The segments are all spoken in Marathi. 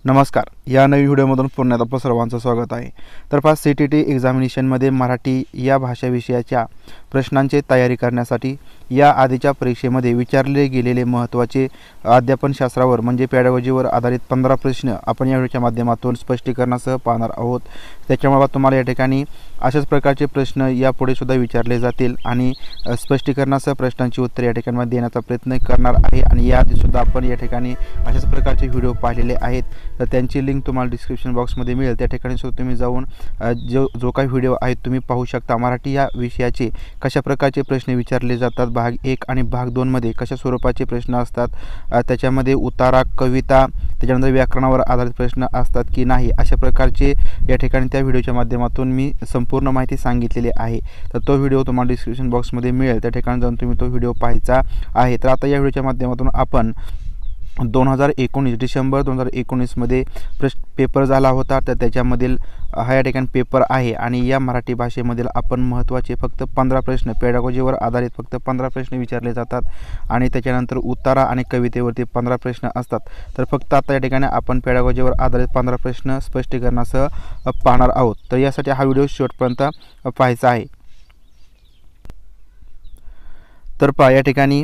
नमस्कार. या नवीन व्हिडिओमधून पुन्हा आपलं सर्वांचं स्वागत आहे. तर पहा, CTT एक्झामिनेशनमध्ये मराठी या भाषा विषयाच्या प्रश्नांची तयारी करण्यासाठी या आधीच्या परीक्षेमध्ये विचारले गेलेले महत्त्वाचे अध्यापनशास्त्रावर म्हणजे पॅडॉलॉजीवर आधारित 15 प्रश्न आपण या व्हिडिओच्या माध्यमातून स्पष्टीकरणासह पाहणार आहोत. त्याच्यामुळे तुम्हाला या ठिकाणी अशाच प्रकारचे प्रश्न यापुढे सुद्धा विचारले जातील आणि स्पष्टीकरणासह प्रश्नांची उत्तरे या ठिकाणी देण्याचा प्रयत्न करणार आहे. आणि याआधीसुद्धा आपण या ठिकाणी अशाच प्रकारचे व्हिडिओ पाहिलेले आहेत, तर त्यांची लिंक तुम्हाला डिस्क्रिप्शन बॉक्समध्ये मिळेल. त्या ठिकाणी सुद्धा तुम्ही जाऊन जो काही व्हिडिओ आहेत तुम्ही पाहू शकता. मराठी या विषयाचे कशा प्रकारचे प्रश्न विचारले जातात, भाग 1 आणि भाग 2 मध्ये कशा स्वरूपाचे प्रश्न असतात, त्याच्यामध्ये उतारा, कविता, त्याच्यानंतर व्याकरणावर आधारित प्रश्न असतात की नाही, अशा प्रकारचे या ठिकाणी त्या व्हिडिओच्या माध्यमातून मी संपूर्ण माहिती सांगितलेली आहे. तर तो व्हिडिओ तुम्हाला डिस्क्रिप्शन बॉक्समध्ये मिळेल. त्या ठिकाणी जाऊन तुम्ही तो व्हिडिओ पाहायचा आहे. तर आता या व्हिडिओच्या माध्यमातून आपण 2019 डिसेंबर 2019 मध्ये पेपर झाला होता, तर त्याच्यामधील हा या ठिकाणी पेपर आहे. आणि या मराठी भाषेमधील आपण महत्त्वाचे फक्त 15 प्रश्न, पेडागॉजीवर आधारित फक्त 15 प्रश्न विचारले जातात आणि त्याच्यानंतर उतारा आणि कवितेवरती 15 प्रश्न असतात. तर फक्त आता या ठिकाणी आपण पेडागॉजीवर आधारित 15 प्रश्न स्पष्टीकरणासह पाहणार आहोत. तर यासाठी हा व्हिडिओ शेवटपर्यंत पाहायचा आहे. तर पहा, या ठिकाणी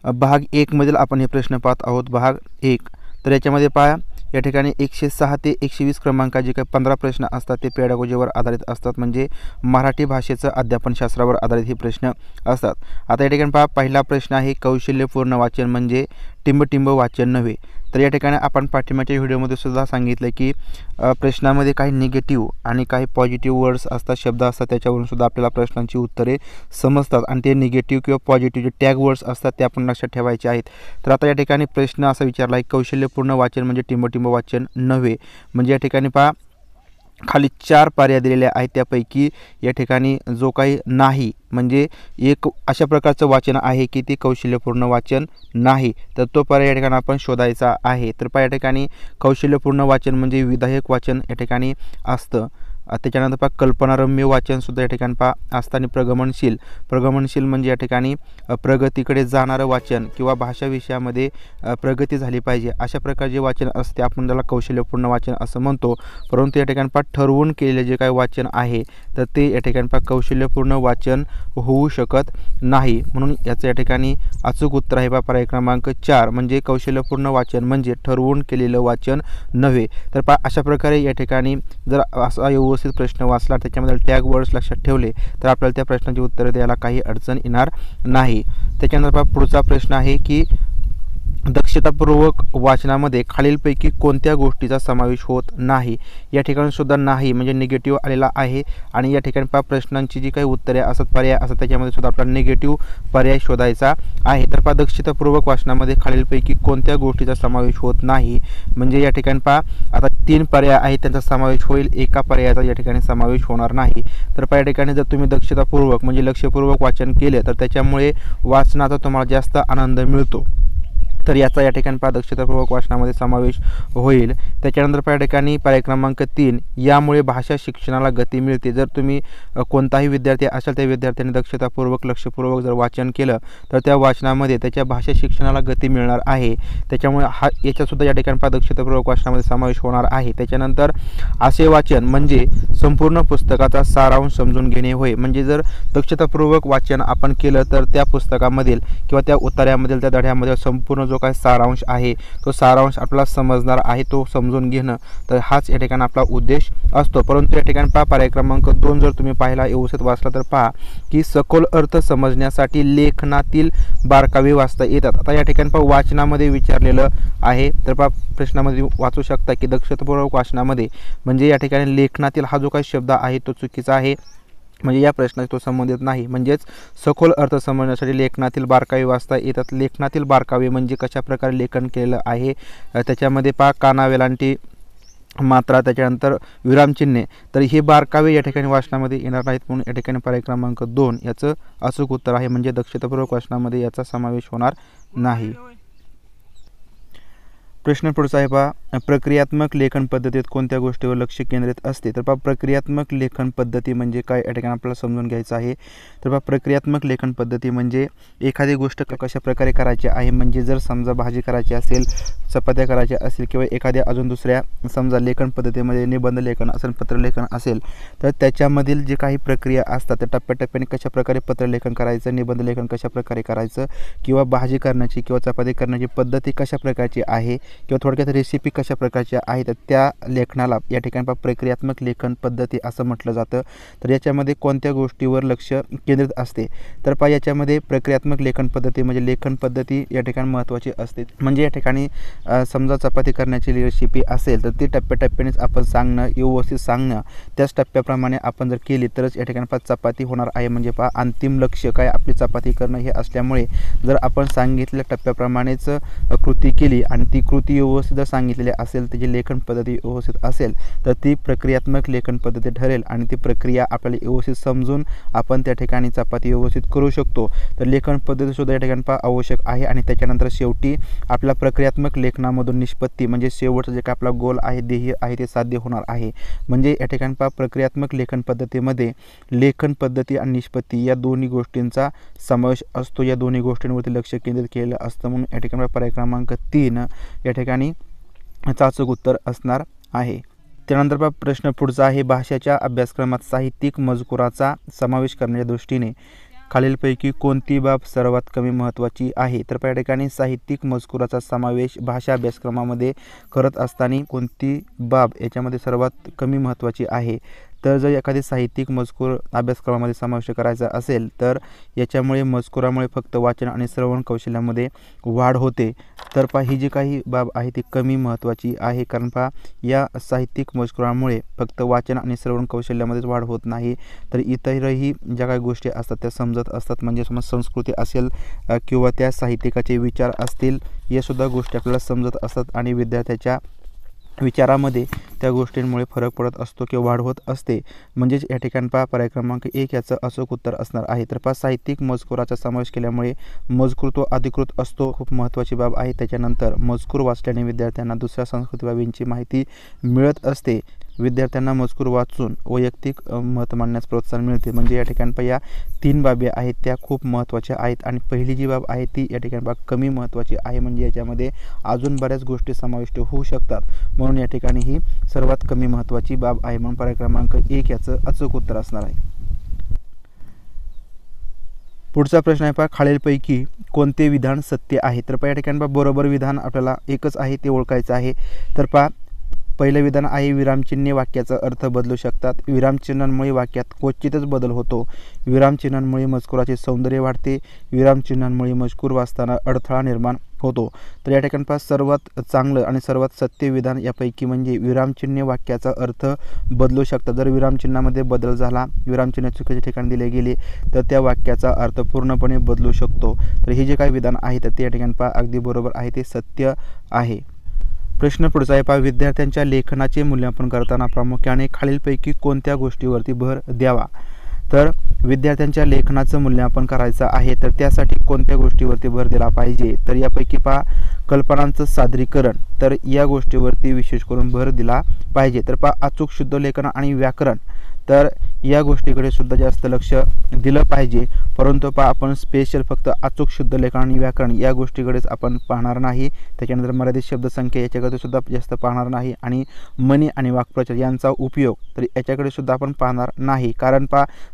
भाग 1 मधील आपण हे प्रश्न पाहत आहोत. भाग 1, तर याच्यामध्ये पहा, या ठिकाणी 106 ते 120 क्रमांकाचे काही 15 प्रश्न असतात ते पेडागॉजीवर आधारित असतात, म्हणजे मराठी भाषेचं अध्यापनशास्त्रावर आधारित हे प्रश्न असतात. आता या ठिकाणी पहा, पहिला प्रश्न आहे कौशल्यपूर्ण वाचन म्हणजे टिंबटिंब वाचन नव्हे. तर या ठिकाणी आपण पाठिंबाच्या व्हिडिओमध्ये सुद्धा सांगितलं की प्रश्नामध्ये काही निगेटिव्ह आणि काही पॉझिटिव्ह वर्ड्स असतात, शब्द असतात, त्याच्यावरून सुद्धा आपल्याला प्रश्नांची उत्तरे समजतात आणि ते निगेटिव्ह किंवा पॉझिटिव्ह जे टॅग वर्ड्स असतात ते आपण लक्षात ठेवायचे आहेत. तर आता या ठिकाणी प्रश्न असा विचारला आहे, कौशल्यपूर्ण वाचन म्हणजे टिंबटिंब वाचन नव्हे. म्हणजे या ठिकाणी पहा, खाली 4 पर्याय दिलेले आहेत, त्यापैकी या ठिकाणी जो काही नाही म्हणजे एक अशा प्रकारचं वाचन आहे की ते कौशल्यपूर्ण वाचन नाही, तर तो पर्याय या ठिकाणी आपण शोधायचा आहे. तर पहा, या ठिकाणी कौशल्यपूर्ण वाचन म्हणजे विधायक वाचन या ठिकाणी असतं. त्याच्यानंतर पहा, कल्पनारम्य वाचनसुद्धा या ठिकाणी पहा असतं. आणि प्रगमनशील म्हणजे या ठिकाणी प्रगतीकडे जाणारं वाचन किंवा भाषा विषयामध्ये प्रगती झाली पाहिजे अशा प्रकारचे वाचन असते, आपण त्याला कौशल्यपूर्ण वाचन असं म्हणतो. परंतु या ठिकाणी पहा, ठरवून केलेले जे काही वाचन आहे तर ते या ठिकाणी पहा कौशल्यपूर्ण वाचन होऊ शकत नाही. म्हणून याचं या ठिकाणी अचूक उत्तर आहे पहा पर्याय क्रमांक 4, म्हणजे कौशल्यपूर्ण वाचन म्हणजे ठरवून केलेलं वाचन नव्हे. तर पहा, अशा प्रकारे या ठिकाणी जर असा व्यवस्थित प्रश्न वाचला, त्याच्यामध्ये टॅग वर्ड्स लक्षात ठेवले, तर आपल्याला त्या प्रश्नाची उत्तरे द्यायला काही अडचण येणार नाही. त्याच्यानंतर पहा, पुढचा प्रश्न आहे की दक्षतापूर्वक वाचनामध्ये खालीलपैकी कोणत्या गोष्टीचा समावेश होत नाही. या ठिकाणी सुद्धा नाही म्हणजे निगेटिव्ह आलेला आहे. आणि या ठिकाणी पहा, प्रश्नांची जी काही उत्तरे असतात, पर्याय असतात, त्याच्यामध्ये सुद्धा आपल्याला निगेटिव्ह पर्याय शोधायचा आहे. तर पहा, दक्षतापूर्वक वाचनामध्ये खालीलपैकी कोणत्या गोष्टीचा समावेश होत नाही. म्हणजे या ठिकाणी पहा, आता 3 पर्याय आहेत, त्यांचा समावेश होईल, एका पर्यायाचा या ठिकाणी समावेश होणार नाही. तर पहा, या ठिकाणी जर तुम्ही दक्षतापूर्वक म्हणजे लक्षपूर्वक वाचन केले तर त्याच्यामुळे वाचनाचा तुम्हाला जास्त आनंद मिळतो, तर याचा या ठिकाणी पहा दक्षतापूर्वक वाचनामध्ये समावेश होईल. त्याच्यानंतर पहा, या ठिकाणी पर्याय क्रमांक 3, यामुळे भाषा शिक्षणाला गती मिळते. जर तुम्ही कोणताही विद्यार्थी असाल, त्या विद्यार्थ्यांनी दक्षतापूर्वक लक्षपूर्वक जर वाचन केलं तर त्या वाचनामध्ये त्याच्या भाषा शिक्षणाला गती मिळणार आहे. त्याच्यामुळे याच्यासुद्धा या ठिकाणी पहा दक्षतापूर्वक वाचनामध्ये समावेश होणार आहे. त्याच्यानंतर असे वाचन म्हणजे संपूर्ण पुस्तकाचा सारांश समजून घेणे होय. म्हणजे जर दक्षतापूर्वक वाचन आपण केलं तर त्या पुस्तकामधील किंवा त्या उतार्यामधील त्या धड्यामधील संपूर्ण जो काही सारांश आहे तो सारांश आपल्याला समजणार आहे, तो समजून घेणं, तर हाच या ठिकाणी आपला उद्देश असतो. परंतु या ठिकाणी पहा पर्याय क्रमांक 2 जर तुम्ही पाहिला व्यवस्थित वाचला तर पहा की सखोल अर्थ समजण्यासाठी लेखनातील बारकावे वाचता येतात. आता या ठिकाणी पहा वाचनामध्ये विचारलेलं आहे, तर पहा प्रश्नामध्ये वाचू शकता की दक्षतापूर्वक वाचनामध्ये म्हणजे या ठिकाणी लेखनातील हा जो काही शब्द आहे तो चुकीचा आहे, म्हणजे या प्रश्नाशी तो संबंधित नाही. म्हणजेच सखोल अर्थ समजण्यासाठी लेखनातील बारकावे वाचता येतात. लेखनातील बारकावे म्हणजे कशा प्रकारे लेखन केलेलं आहे, त्याच्यामध्ये पहा काना वेलांटी मात्रा, त्याच्यानंतर विरामचिन्हे, तर हे बारकावे या ठिकाणी वाचनामध्ये येणार नाहीत. म्हणून या ठिकाणी पर्याय क्रमांक 2 याचं अचूक उत्तर आहे, म्हणजे दक्षतापूर्वक वाचनामध्ये याचा समावेश होणार नाही. प्रश्न पुढचा आहे पहा, प्रक्रियात्मक लेखन पद्धतीत कोणत्या गोष्टीवर लक्ष केंद्रित असते? तर पहा प्रक्रियात्मक लेखन पद्धती म्हणजे काय या ठिकाणी आपल्याला समजून घ्यायचं आहे. तर पहा प्रक्रियात्मक लेखन पद्धती म्हणजे एखादी गोष्ट कशा प्रकारे करायची आहे. म्हणजे जर समजा भाजी करायची असेल, चपात्या करायच्या असेल किंवा एखाद्या अजून दुसऱ्या समजा लेखन पद्धतीमध्ये निबंध लेखन असेल, पत्रलेखन असेल, तर त्याच्यामधील जे काही प्रक्रिया असतात त्या टप्प्याटप्प्याने कशा प्रकारे पत्रलेखन करायचं, निबंध लेखन कशा प्रकारे करायचं किंवा भाजी करण्याची किंवा चपाती करण्याची पद्धती कशा प्रकारची आहे किंवा थोडक्यात रेसिपी कशा प्रकारच्या आहेत, त्या लेखनाला या ठिकाणी प्रक्रियात्मक लेखन पद्धती असं म्हटलं जातं. तर याच्यामध्ये कोणत्या गोष्टीवर लक्ष केंद्रित असते? तर पहा याच्यामध्ये प्रक्रियात्मक लेखन पद्धती म्हणजे लेखन पद्धती या ठिकाणी महत्त्वाची असते. म्हणजे या ठिकाणी समजा चपाती करण्याची रेसिपी असेल तर ती टप्प्याटप्प्यानेच आपण सांगणं, व्यवस्थित सांगणं, त्याच टप्प्याप्रमाणे आपण जर केली तरच या ठिकाणी चपाती होणार आहे. म्हणजे पहा अंतिम लक्ष्य काय आपली चपाती करणं हे असल्यामुळे जर आपण सांगितलेल्या टप्प्याप्रमाणेच कृती केली आणि ती कृती व्यवस्थित जर सांगितलेली असेल, त्याची लेखन पद्धती व्यवस्थित असेल तर ती प्रक्रियात्मक लेखन पद्धती ठरेल आणि ती प्रक्रिया आपल्याला व्यवस्थित समजून आपण त्या ठिकाणी चपाती व्यवस्थित करू शकतो. तर लेखन पद्धतीसुद्धा या ठिकाणी आवश्यक आहे. आणि त्याच्यानंतर शेवटी आपला प्रक्रियात्मक लेखनामधून निष्पत्ती म्हणजे शेवटचं जे काय आपला गोल आहे, ध्येय आहे ते साध्य होणार आहे. म्हणजे या ठिकाणी प्रक्रियात्मक लेखन पद्धतीमध्ये लेखन पद्धती आणि निष्पत्ती या दोन्ही गोष्टींचा समावेश असतो. या दोन्ही गोष्टींवरती लक्ष केंद्रित केलेलं असतं. म्हणून या ठिकाणी पर्याय क्रमांक 3 या ठिकाणी अचूक उत्तर असणार आहे. त्यानंतर प्रश्न पुढचा आहे, भाषेच्या अभ्यासक्रमात साहित्यिक मजकुराचा समावेश करण्याच्या दृष्टीने खालीलपैकी कोणती बाब सर्वात कमी महत्त्वाची आहे? तर या ठिकाणी साहित्यिक मजकुराचा समावेश भाषा अभ्यासक्रमामध्ये करत असताना कोणती बाब याच्यामध्ये सर्वात कमी महत्त्वाची आहे? तर जर एखादी साहित्यिक मजकूर अभ्यासक्रमामध्ये समाविष्ट करायचा असेल तर याच्यामुळे मजकुरामुळे फक्त वाचन आणि श्रवण कौशल्यामध्ये वाढ होते. तर पहा ही जी काही बाब आहे ती कमी महत्त्वाची आहे. कारण पहा या साहित्यिक मजकुरामुळे फक्त वाचन आणि श्रवण कौशल्यामध्येच वाढ होत नाही, तर इतरही ज्या काही गोष्टी असतात त्या समजत असतात. म्हणजे समज संस्कृती असेल किंवा त्या साहित्यिकाचे विचार असतील, या सुद्धा गोष्टी आपल्याला समजत असतात आणि विद्यार्थ्याच्या विचारामध्ये त्या गोष्टींमुळे फरक पडत असतो किंवा वाढ होत असते. म्हणजेच या ठिकाणी पर्याय क्रमांक 1 याचं अचूक उत्तर असणार आहे. तर साहित्यिक मजकुराचा समावेश केल्यामुळे मजकूर तो अधिकृत असतो, खूप महत्त्वाची बाब आहे. त्याच्यानंतर मजकूर वाचल्याने विद्यार्थ्यांना दुसऱ्या सांस्कृतिक बाबींची माहिती मिळत असते. विद्यार्थ्यांना मजकूर वाचून वैयक्तिक मत मांडण्यास प्रोत्साहन मिळते. म्हणजे या ठिकाणी या 3 बाबी आहेत त्या खूप महत्त्वाच्या आहेत. आणि पहिली जी बाब आहे ती या ठिकाणी कमी महत्त्वाची आहे. म्हणजे याच्यामध्ये अजून बऱ्याच गोष्टी समाविष्ट होऊ शकतात. म्हणून या ठिकाणी ही सर्वात कमी महत्त्वाची बाब आहे. म्हणून पर्याय क्रमांक 1 याचं अचूक उत्तर असणार आहे. पुढचा प्रश्न आहे खालीलपैकी कोणते विधान सत्य आहे? तर या ठिकाणी बरोबर विधान आपल्याला एकच आहे ते ओळखायचं आहे. तर पहिलं विधान आहे, विरामचिन्हे वाक्याचा अर्थ बदलू शकतात. विरामचिन्हांमुळे वाक्यात क्वचितच बदल होतो. विरामचिन्हांमुळे मजकुराचे सौंदर्य वाढते. विरामचिन्हांमुळे मजकूर वाचताना अडथळा निर्माण होतो. तर या ठिकाणी सर्वात चांगलं आणि सर्वात सत्य विधान यापैकी म्हणजे विरामचिन्हे वाक्याचा अर्थ बदलू शकतात. जर विरामचिन्हामध्ये बदल झाला, विरामचिन्ह चुकीच्या ठिकाणी दिले गेले तर त्या वाक्याचा अर्थ पूर्णपणे बदलू शकतो. तर हे जे काही विधान आहे तर ते या ठिकाणी अगदी बरोबर आहे, ते सत्य आहे. प्रश्न पुढचा आहे विद्यार्थ्यांच्या लेखनाचे मूल्यांकन करताना प्रामुख्याने खालीलपैकी कोणत्या गोष्टीवरती भर द्यावा? तर विद्यार्थ्यांच्या लेखनाचं मूल्यांकन करायचं आहे तर त्यासाठी कोणत्या गोष्टीवरती भर दिला पाहिजे? तर यापैकी कल्पनांचं सादरीकरण, तर या गोष्टीवरती विशेष करून भर दिला पाहिजे. तर अचूक शुद्ध लेखन आणि व्याकरण, तर या गोष्टीकडे सुद्धा जास्त लक्ष दिलं पाहिजे. परंतु आपण स्पेशल फक्त अचूक शुद्ध लेखन आणि व्याकरण या गोष्टीकडेच आपण पाहणार नाही. त्याच्यानंतर मर्यादित शब्दसंख्या याच्याकडे सुद्धा जास्त पाहणार नाही. आणि म्हणी आणि वाक्प्रचार यांचा उपयोग तर याच्याकडे सुद्धा आपण पाहणार नाही. कारण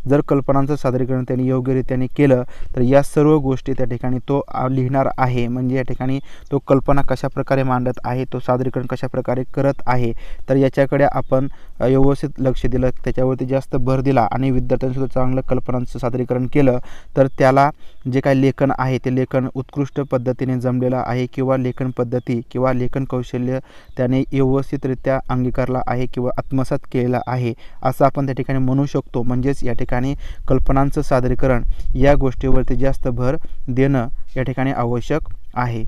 जर कल्पनांचं सादरीकरण त्यांनी योग्यरित्याने केलं तर या सर्व गोष्टी त्या ठिकाणी तो लिहिणार आहे. म्हणजे या ठिकाणी तो कल्पना कशा प्रकारे मांडत आहे, तो सादरीकरण कशा प्रकारे करत आहे, तर याच्याकडे आपण व्यवस्थित लक्ष दिलं, त्याच्यावरती जास्त भर दिला आणि विद्यार्थ्यांसुद्धा चांगलं कल्पनांचं सादरीकरण केलं तर त्याला जे काही लेखन आहे ते लेखन उत्कृष्ट पद्धतीने जमलेलं आहे किंवा लेखन पद्धती किंवा लेखन कौशल्य त्याने व्यवस्थितरित्या अंगीकारला आहे किंवा आत्मसात केलेला आहे असं आपण त्या ठिकाणी म्हणू शकतो. म्हणजेच या ठिकाणी कल्पनांचं सादरीकरण या गोष्टीवरती जास्त भर देणं या ठिकाणी आवश्यक आहे.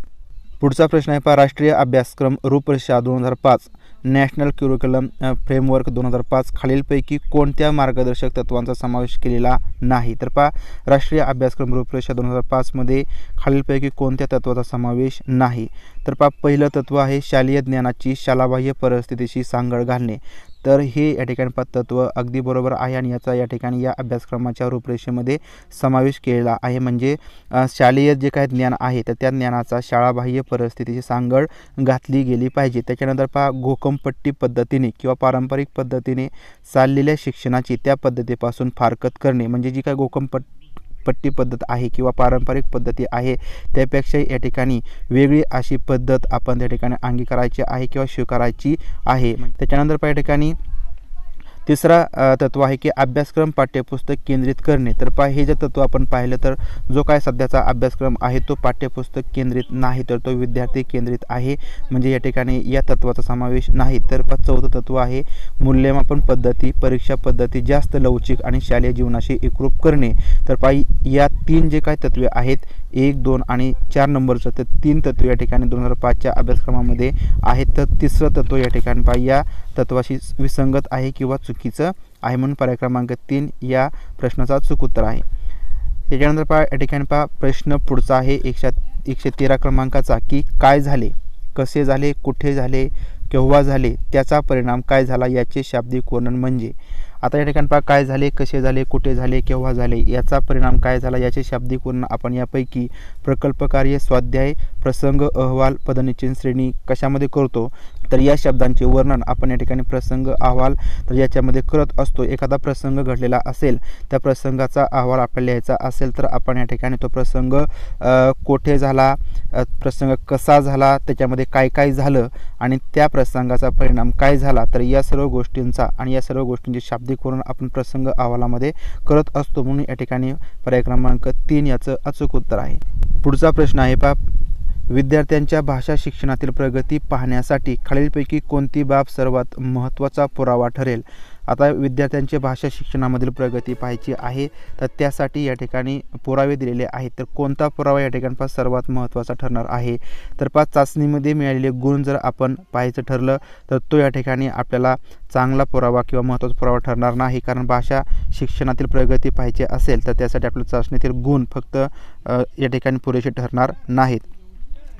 पुढचा प्रश्न आहे पहा, राष्ट्रीय अभ्यासक्रम रूपरेषा 2005 नॅशनल क्युरिक्युलम फ्रेमवर्क 2005 खालीलपैकी कोणत्या मार्गदर्शक तत्वांचा समावेश केलेला नाही? तर पहा, राष्ट्रीय अभ्यासक्रम रूपरेषा 2005 मध्ये खालीलपैकी कोणत्या तत्वाचा समावेश नाही? तर पहा, पहिलं तत्व आहे शालेय ज्ञानाची शालाबाह्य परिस्थितीशी सांगड घालणे. तर हे या ठिकाणी तत्व अगदी बरोबर आहे आणि याचा या ठिकाणी या अभ्यासक्रमाच्या रूपरेषेमध्ये समावेश केलेला आहे. म्हणजे शालेय जे काही ज्ञान आहे तर त्या ज्ञानाचा शाळाबाह्य परिस्थितीची सांगड घातली गेली पाहिजे. त्याच्यानंतर पहा, घोकमपट्टी पद्धतीने किंवा पारंपरिक पद्धतीने चाललेल्या शिक्षणाची त्या पद्धतीपासून फारकत करणे. म्हणजे जी काही घोकमपट्टी पद्धत आहे किंवा पारंपरिक पद्धती आहे त्यापेक्षा या ठिकाणी वेगळी अशी पद्धत आपण त्या ठिकाणी अंगीकारायची आहे किंवा स्वीकारायची आहे. त्याच्यानंतर या ठिकाणी तिसरा तत्व आहे की अभ्यासक्रम पाठ्यपुस्तक केंद्रित करणे. तर पहा, हे जे तत्व आपण पाहिलं तर जो काय सध्याचा अभ्यासक्रम आहे तो पाठ्यपुस्तक केंद्रित नाही तर तो विद्यार्थी केंद्रित आहे. म्हणजे या ठिकाणी या तत्वाचा समावेश नाही. तर चौथं तत्व आहे मूल्यमापन पद्धती परीक्षा पद्धती जास्त लवचिक आणि शालेय जीवनाशी एकरूप करणे. तर पहा, या तीन जे काही तत्वे आहेत 1, 2 आणि 4 नंबरचं तर 3 तत्व या ठिकाणी 2005च्या अभ्यासक्रमामध्ये आहेत. तर तिसरं तत्व या ठिकाणी पहा या तत्वाशी विसंगत आहे किंवा चुकीचं आहे म्हणून पर्याय क्रमांक 3 या प्रश्नाचा चूक उत्तर आहे. त्याच्यानंतर पहा या ठिकाणी पहा प्रश्न पुढचा आहे 113 क्रमांकाचा की काय झाले, कसे झाले, कुठे झाले, केव्हा झाले, त्याचा परिणाम काय झाला याचे शाब्दिक वर्णन म्हणजे. आता या ठिकाणी पहा काय झाले, कसे झाले, कुठे झाले, केव्हा झाले, याचा परिणाम काय झाला याचे शाब्दिक वर्णन आपण यापैकी प्रकल्प कार्य, स्वाध्याय, प्रसंग, अहवाल, पदनिश्चय श्रेणी कशामध्ये करतो? तर या शब्दांचे वर्णन आपण या ठिकाणी प्रसंग, अहवाल तर याच्यामध्ये करत असतो. एखादा प्रसंग घडलेला असेल त्या प्रसंगाचा अहवाल आपल्याला लिहायचा असेल तर आपण या ठिकाणी तो प्रसंग कोठे झाला, प्रसंग कसा झाला, त्याच्यामध्ये काय काय झालं आणि त्या प्रसंगाचा परिणाम काय झाला, तर या सर्व गोष्टींचा आणि या सर्व गोष्टींचे शाब्दिक वर्णन आपण प्रसंग अहवालामध्ये करत असतो. म्हणून या ठिकाणी पर्याय क्रमांक 3 याचं अचूक उत्तर आहे. पुढचा प्रश्न आहे पहा, विद्यार्थ्यांच्या भाषा शिक्षणातील प्रगती पाहण्यासाठी खालीलपैकी कोणती बाब सर्वात महत्त्वाचा पुरावा ठरेल? आता विद्यार्थ्यांच्या भाषा शिक्षणामधील प्रगती पाहायची आहे तर त्यासाठी या ठिकाणी पुरावे दिलेले आहेत. तर कोणता पुरावा या ठिकाणी सर्वात महत्त्वाचा ठरणार आहे? तर चाचणीमध्ये मिळालेले गुण जर आपण पाहायचं ठरलं तर तो या ठिकाणी आपल्याला चांगला पुरावा किंवा महत्त्वाचा पुरावा ठरणार नाही. कारण भाषा शिक्षणातील प्रगती पाहायची असेल तर त्यासाठी आपल्या चाचणीतील गुण फक्त या ठिकाणी पुरेसे ठरणार नाहीत.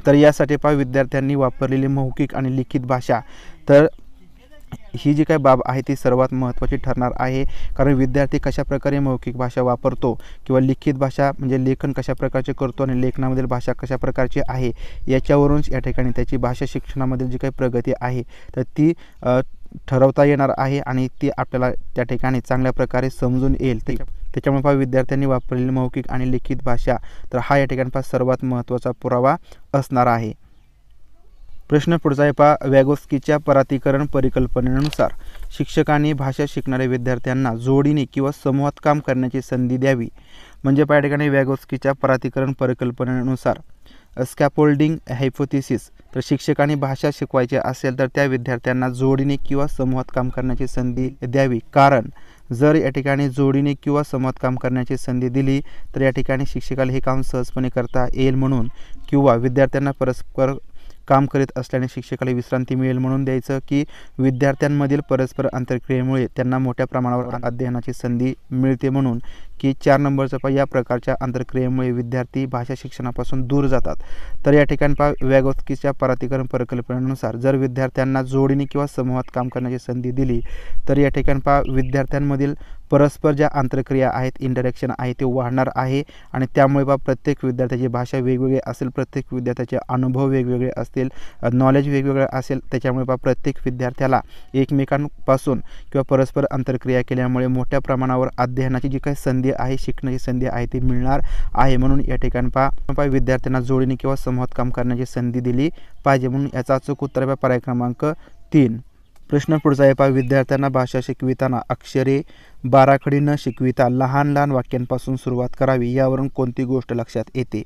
तर यासाठी विद्यार्थ्यांनी वापरलेली मौखिक आणि लिखित भाषा तर ही जी काही बाब आहे ती सर्वात महत्त्वाची ठरणार आहे. कारण विद्यार्थी कशा प्रकारे मौखिक भाषा वापरतो किंवा लिखित भाषा म्हणजे लेखन कशा प्रकारचे करतो आणि लेखनामधील भाषा कशा प्रकारची आहे याच्यावरून या ठिकाणी त्याची भाषा शिक्षणामधील जी काही प्रगती आहे तर ती ठरवता येणार आहे आणि ती आपल्याला त्या ठिकाणी चांगल्या प्रकारे समजून येईल. त्याच्यामुळे विद्यार्थ्यांनी वापरलेली मौखिक आणि लिखित भाषा तर हा या ठिकाणी सर्वात महत्त्वाचा पुरावा असणार आहे. प्रश्न पुढचा आहे वॅगोस्कीच्या परातीकरण परिकल्पनेनुसार शिक्षकांनी भाषा शिकणाऱ्या विद्यार्थ्यांना जोडीने किंवा समूहात काम करण्याची संधी द्यावी. म्हणजे या ठिकाणी वॅगोस्कीच्या परातीकरण परिकल्पनेनुसार स्कॅफोल्डिंग हायपोथेसिस तर शिक्षकांनी भाषा शिकवायची असेल तर त्या विद्यार्थ्यांना जोडीने किंवा समूहात काम करण्याची संधी द्यावी. कारण जर या ठिकाणी जोडीने किंवा समूहात काम करण्याची संधी दिली तर या ठिकाणी शिक्षकाला हे काम सहजपणे करता येईल म्हणून किंवा विद्यार्थ्यांना परस्पर काम करीत असल्याने शिक्षकाला विश्रांती मिळेल म्हणून द्यायचं की विद्यार्थ्यांमधील परस्पर आंतरक्रियेमुळे त्यांना मोठ्या प्रमाणावर अध्ययनाची संधी मिळते म्हणून की 4 नंबरचं या प्रकारच्या आंतरक्रियेमुळे विद्यार्थी भाषा शिक्षणापासून दूर जातात. तर या ठिकाणी वॅगोस्कीच्या परातीकरण परिकल्पनेनुसार जर विद्यार्थ्यांना जोडीने किंवा समूहात काम करण्याची संधी दिली तर या ठिकाणी विद्यार्थ्यांमधील परस्पर ज्या आंतरक्रिया आहेत इंटरॅक्शन आहे ते वाढणार आहे आणि त्यामुळे प्रत्येक विद्यार्थ्याची भाषा वेगवेगळी असेल, प्रत्येक विद्यार्थ्याचे अनुभव वेगवेगळे असतील, नॉलेज वेगवेगळं असेल. त्याच्यामुळे प्रत्येक विद्यार्थ्याला एकमेकांपासून किंवा परस्पर आंतरक्रिया केल्यामुळे मोठ्या प्रमाणावर अध्ययनाची जी काही संधी आहे शिकण्याची संधी आहे ती मिळणार आहे. म्हणून या ठिकाणी विद्यार्थ्यांना जोडीने किंवा समूहात काम करण्याची संधी दिली पाहिजे. म्हणून याचा अचूक उत्तर आहे पर्याय क्रमांक 3. प्रश्न पुढचा आहे विद्यार्थ्यांना भाषा शिकविताना अक्षरे बाराखडी न शिकविता लहान लहान वाक्यांपासून सुरुवात करावी यावरून कोणती गोष्ट लक्षात येते?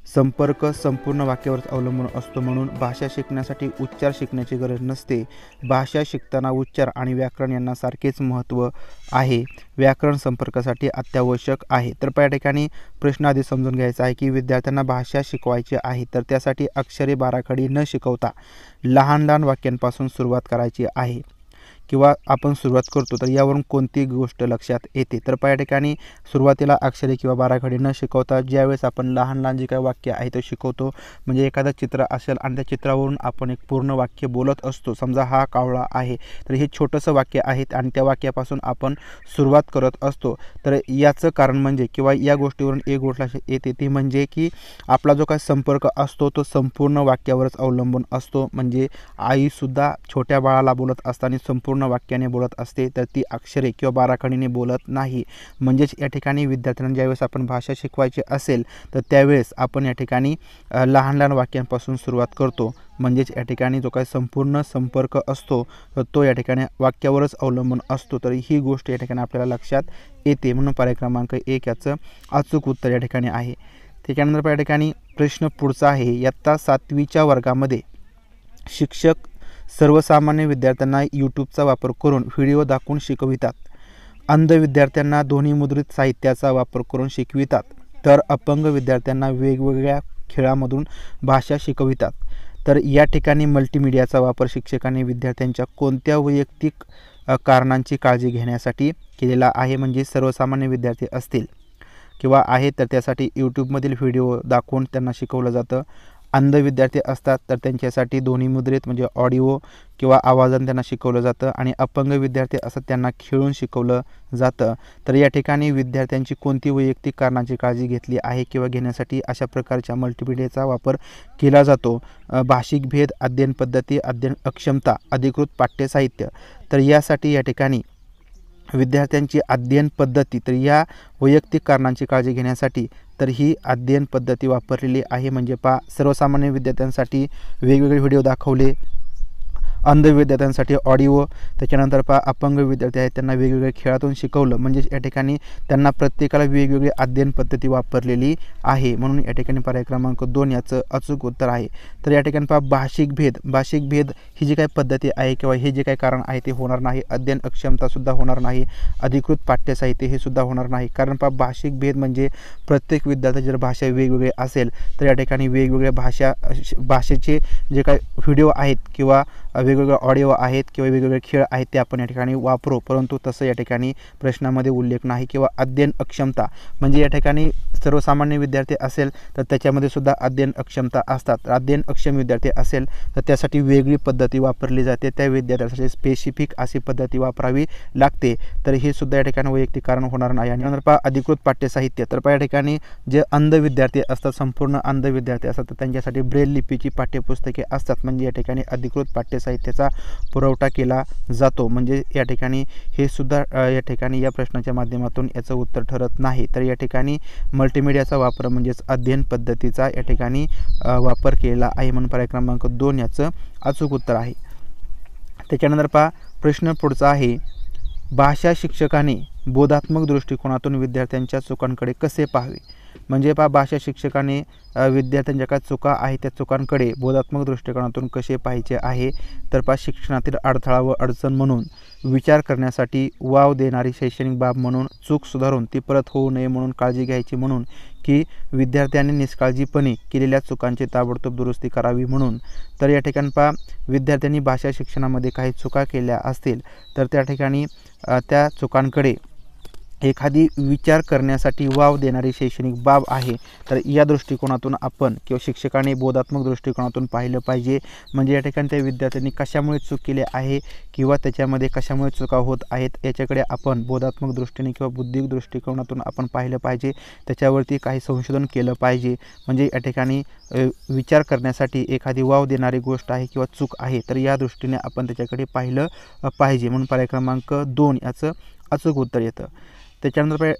संपर्क संपूर्ण वाक्यावरच अवलंबून असतो, म्हणून भाषा शिकण्यासाठी उच्चार शिकण्याची गरज नसते. भाषा शिकताना उच्चार आणि व्याकरण यांना सारखेच महत्त्व आहे. व्याकरण संपर्कासाठी अत्यावश्यक आहे. तर या ठिकाणी प्रश्न आधी समजून घ्यायचा आहे की विद्यार्थ्यांना भाषा शिकवायची आहे, तर त्यासाठी अक्षरे बाराखडी न शिकवता लहान लहान वाक्यांपासून सुरुवात करायची आहे किंवा आपण सुरुवात करतो, तर यावरून कोणती गोष्ट लक्षात येते. तर या ठिकाणी सुरुवातीला अक्षरे किंवा बाराखडी न शिकवता ज्यावेळेस आपण लहान लहान जे काही वाक्य आहे ते शिकवतो, म्हणजे एखादं चित्र असेल आणि त्या चित्रावरून आपण एक पूर्ण वाक्य बोलत असतो. समजा हा कावळा आहे, तर हे छोटंसं वाक्य आहे आणि त्या वाक्यापासून आपण सुरुवात करत असतो. तर याचं कारण म्हणजे किंवा या गोष्टीवरून एक गोष्ट लक्षात येते ती म्हणजे की आपला जो काही संपर्क असतो तो संपूर्ण वाक्यावरच अवलंबून असतो. म्हणजे आईसुद्धा छोट्या बाळाला बोलत असताना संपूर्ण वाक्याने बोलत असते, तर ती अक्षरे किंवा बाराखडीने बोलत नाही. म्हणजेच या ठिकाणी विद्यार्थ्यांना ज्यावेळेस आपण भाषा शिकवायची असेल तर त्यावेळेस आपण या ठिकाणी लहान लहान वाक्यांपासून सुरुवात करतो. म्हणजेच या ठिकाणी जो काही संपूर्ण संपर्क असतो तर तो या ठिकाणी वाक्यावरच अवलंबून असतो. तर ही गोष्ट या ठिकाणी आपल्याला लक्षात येते, म्हणून पर्याय क्रमांक 1 याचं अचूक उत्तर या ठिकाणी आहे. त्याच्यानंतर या ठिकाणी प्रश्न पुढचा आहे, इयत्ता 7वीच्या वर्गामध्ये शिक्षक सर्वसामान्य विद्यार्थ्यांना यूट्यूबचा वापर करून व्हिडिओ दाखवून शिकवितात. अंध विद्यार्थ्यांना ध्वनिमुद्रित साहित्याचा वापर करून शिकवितात, तर अपंग विद्यार्थ्यांना वेगवेगळ्या खेळामधून भाषा शिकवितात. तर या ठिकाणी मल्टीमीडियाचा वापर शिक्षकांनी विद्यार्थ्यांच्या कोणत्या वैयक्तिक कारणांची काळजी घेण्यासाठी केलेला आहे. म्हणजे सर्वसामान्य विद्यार्थी असतील किंवा आहेत तर त्यासाठी यूट्यूबमधील व्हिडिओ दाखवून त्यांना शिकवलं जातं. अंध विद्यार्थी असतात तर त्यांच्यासाठी ध्वनिमुद्रित म्हणजे ऑडिओ किंवा आवाजाने त्यांना शिकवलं जातं. आणि अपंग विद्यार्थी असतात त्यांना खेळून शिकवलं जातं. तर या ठिकाणी विद्यार्थ्यांची कोणती वैयक्तिक कारणांची काळजी घेतली आहे किंवा घेण्यासाठी अशा प्रकारच्या मल्टीमीडियाचा वापर केला जातो. भाषिक भेद, अध्ययन पद्धती, अध्ययन अक्षमता, अधिकृत पाठ्यसाहित्य. तर यासाठी या ठिकाणी विद्यार्थ्यांची अध्ययन पद्धती, तर या वैयक्तिक कारणांची काळजी घेण्यासाठी तर ही अध्ययन पद्धती वापरलेली आहे. म्हणजे सर्वसामान्य विद्यार्थ्यांसाठी वेगवेगळे व्हिडिओ दाखवले, अंध विद्यार्थ्यांसाठी ऑडिओ, त्याच्यानंतर अपंग विद्यार्थी आहेत त्यांना वेगवेगळ्या खेळातून शिकवलं. म्हणजे या ठिकाणी त्यांना प्रत्येकाला वेगवेगळी अध्ययन पद्धती वापरलेली आहे. म्हणून या ठिकाणी पर्याय क्रमांक 2 याचं अचूक उत्तर आहे. तर या ठिकाणी भाषिक भेद ही जी काही पद्धती आहे किंवा हे जे काही कारण आहे ते होणार नाही. अध्ययन अक्षमतासुद्धा होणार नाही. अधिकृत पाठ्यसाहित्य हे सुद्धा होणार नाही. कारण भाषिक भेद म्हणजे प्रत्येक विद्यार्थी जर भाषा वेगवेगळी असेल तर या ठिकाणी वेगवेगळ्या भाषेचे जे काही व्हिडिओ आहेत किंवा वेगवेगळे ऑडिओ आहेत किंवा वेगवेगळे खेळ आहेत ते आपण या ठिकाणी वापरू. परंतु तसं या ठिकाणी प्रश्नामध्ये उल्लेख नाही. किंवा अध्ययन अक्षमता म्हणजे या ठिकाणी सर्वसामान्य विद्यार्थी असेल तर त्याच्यामध्ये सुद्धा अध्ययन अक्षमता असतात. अध्ययन अक्षम विद्यार्थी असेल तर त्यासाठी वेगळी पद्धती वापरली जाते. त्या विद्यार्थ्यासाठी स्पेसिफिक अशी पद्धती वापरावी लागते. तर हे सुद्धा या ठिकाणी वैयक्तिक कारण होणार नाही. आणि नंतर अधिकृत पाठ्यसाहित्य. तर या ठिकाणी जे अंध विद्यार्थी असतात, संपूर्ण अंध विद्यार्थी असतात, तर त्यांच्यासाठी ब्रेल लिपीची पाठ्यपुस्तके असतात. म्हणजे या ठिकाणी अधिकृत पाठ्यसाहित्याचा पुरवठा केला जातो. म्हणजे या ठिकाणी हे सुद्धा या ठिकाणी या प्रश्नाच्या माध्यमातून याचं उत्तर ठरत नाही. तर या ठिकाणी मल्टीमीडियाचा वापर म्हणजेच अध्ययन पद्धतीचा या ठिकाणी वापर केलेला आहे. म्हणून पर्याय क्रमांक 2 याचं अचूक उत्तर आहे. त्याच्यानंतर प्रश्न पुढचा आहे, भाषा शिक्षकाने बोधात्मक दृष्टिकोनातून विद्यार्थ्यांच्या चुकांकडे कसे पाहावे. म्हणजे भाषा शिक्षकाने विद्यार्थ्यांच्या काय चुका आहेत त्या चुकांकडे बोधात्मक दृष्टिकोनातून कसे पाहायचे आहे. तर शिक्षणातील अडथळा व अडचण म्हणून, विचार करण्यासाठी वाव देणारी शैक्षणिक बाब म्हणून, चूक सुधारून ती परत होऊ नये म्हणून काळजी घ्यायची म्हणून, की विद्यार्थ्यांनी निष्काळजीपणे केलेल्या चुकांची ताबडतोब दुरुस्ती करावी म्हणून. तर या ठिकाणी विद्यार्थ्यांनी भाषा शिक्षणामध्ये काही चुका केल्या असतील तर त्या ठिकाणी त्या चुकांकडे एखादी विचार करण्यासाठी वाव देणारी शैक्षणिक बाब आहे. तर या दृष्टिकोनातून आपण किंवा शिक्षकाने बोधात्मक दृष्टिकोनातून पाहिलं पाहिजे. म्हणजे या ठिकाणी त्या विद्यार्थ्यांनी कशामुळे चूक केली आहे किंवा त्याच्यामध्ये कशामुळे चुका होत आहेत याच्याकडे आपण बोधात्मक दृष्टीने किंवा बुद्धिक दृष्टिकोनातून आपण पाहिलं पाहिजे. त्याच्यावरती काही संशोधन केलं पाहिजे. म्हणजे या ठिकाणी विचार करण्यासाठी एखादी वाव देणारी गोष्ट आहे किंवा चूक आहे तर या दृष्टीने आपण त्याच्याकडे पाहिलं पाहिजे. म्हणून पर्याय क्रमांक 2 याचं अचूक उत्तर येतं. त्याच्यानंतर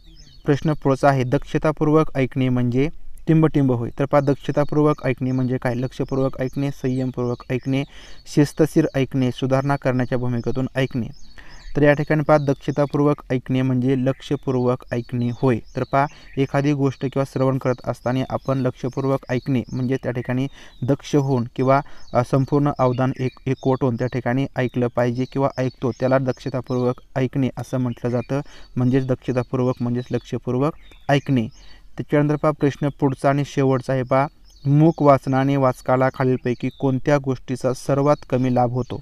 प्रश्न पुढचा आहे, दक्षतापूर्वक ऐकणे म्हणजे टिंबटिंब होय. तर दक्षतापूर्वक ऐकणे म्हणजे काय. लक्षपूर्वक ऐकणे, संयमपूर्वक ऐकणे, शिस्तशीर ऐकणे, सुधारणा करण्याच्या भूमिकेतून ऐकणे. तर या ठिकाणी पहा दक्षतापूर्वक ऐकणे म्हणजे लक्षपूर्वक ऐकणे होय. तर पहा एखादी गोष्ट किंवा श्रवण करत असताना आपण लक्षपूर्वक ऐकणे म्हणजे त्या ठिकाणी दक्ष होऊन किंवा संपूर्ण अवधान एकवटून त्या ठिकाणी ऐकलं पाहिजे किंवा ऐकतो त्याला दक्षतापूर्वक ऐकणे असं म्हटलं जातं. म्हणजेच दक्षतापूर्वक म्हणजेच लक्षपूर्वक ऐकणे. त्याच्यानंतर पहा प्रश्न पुढचा आणि शेवटचा आहे पहा मूक वाचनाने वाचकाला खालीलपैकी कोणत्या गोष्टीचा सर्वात कमी लाभ होतो.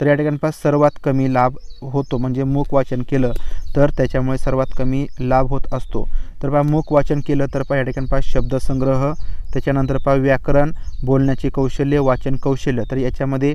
तर या ठिकाणी पहा सर्वात कमी लाभ होतो म्हणजे मूक वाचन केलं तर त्याच्यामुळे सर्वात कमी लाभ होत असतो. तर पहा मूक वाचन केलं तर पहा या ठिकाणी पहा शब्दसंग्रह, त्याच्यानंतर पहा व्याकरण, बोलण्याचे कौशल्य, वाचन कौशल्य. तर याच्यामध्ये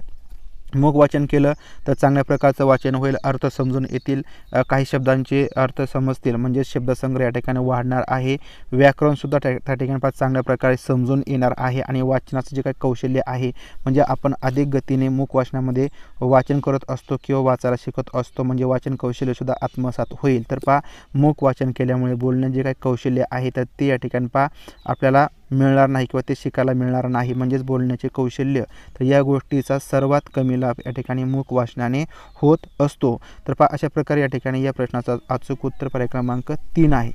मूक वाचन केलं तर चांगल्या प्रकारचं वाचन होईल, अर्थ समजून येतील, काही शब्दांचे अर्थ समजतील म्हणजे शब्दसंग्रह या ठिकाणी वाढणार आहे. व्याकरणसुद्धा त्या ठिकाणी पाच चांगल्या प्रकारे समजून येणार आहे आणि वाचनाचं जे काही कौशल्य आहे म्हणजे आपण अधिक गतीने मूक वाचनामध्ये वाचन करत असतो किंवा वाचायला शिकत असतो म्हणजे वाचन कौशल्यसुद्धा आत्मसात होईल. तर पहा मूक वाचन केल्यामुळे बोलण्याचे जे काही कौशल्य आहे तर ते या ठिकाणी पहा आपल्याला मिळणार नाही किंवा ते शिकायला मिळणार नाही म्हणजेच बोलण्याचे कौशल्य. तर या गोष्टीचा सर्वात कमी लाभ या ठिकाणी मूक वाचनाने होत असतो. तर पहा अशा प्रकारे या ठिकाणी या प्रश्नाचा अचूक उत्तर पर्याय क्रमांक 3 आहे.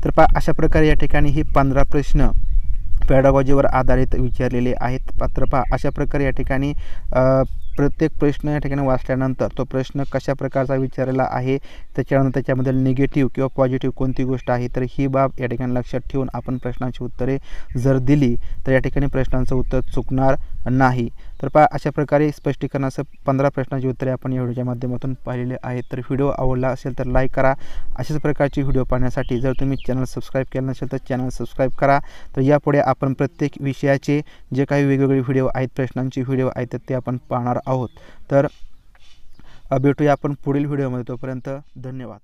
तर पहा अशा प्रकारे या ठिकाणी हे 15 प्रश्न पेडागॉजीवर आधारित विचारलेले आहेत. तर पहा अशा प्रकारे या ठिकाणी प्रत्येक प्रश्न या ठिकाणी वाचल्यानंतर तो प्रश्न कशा प्रकारचा विचारलेला आहे, त्याच्यानंतर त्याच्याबद्दल निगेटिव्ह किंवा पॉझिटिव्ह कोणती गोष्ट आहे तर ही बाब या ठिकाणी लक्षात ठेवून आपण प्रश्नांची उत्तरे जर दिली तर या ठिकाणी प्रश्नांचं उत्तर चुकणार नाही. तर पहा अशा प्रकारे स्पष्टीकरणासह 15 प्रश्नांची उत्तरे आपण या व्हिडिओच्या माध्यमातून पाहिलेले आहेत. तर व्हिडिओ आवडला असेल तर लाईक करा. अशाच प्रकारचे व्हिडिओ पाहण्यासाठी जर तुम्ही चॅनल सबस्क्राईब केलं नसेल तर चॅनल सबस्क्राईब करा. तर यापुढे आपण प्रत्येक विषयाचे जे काही वेगवेगळे व्हिडिओ आहेत, प्रश्नांचे व्हिडिओ आहेत ते आपण पाहणार आहोत. तर भेटूया आपण पुढील व्हिडिओमध्ये. तोपर्यंत धन्यवाद.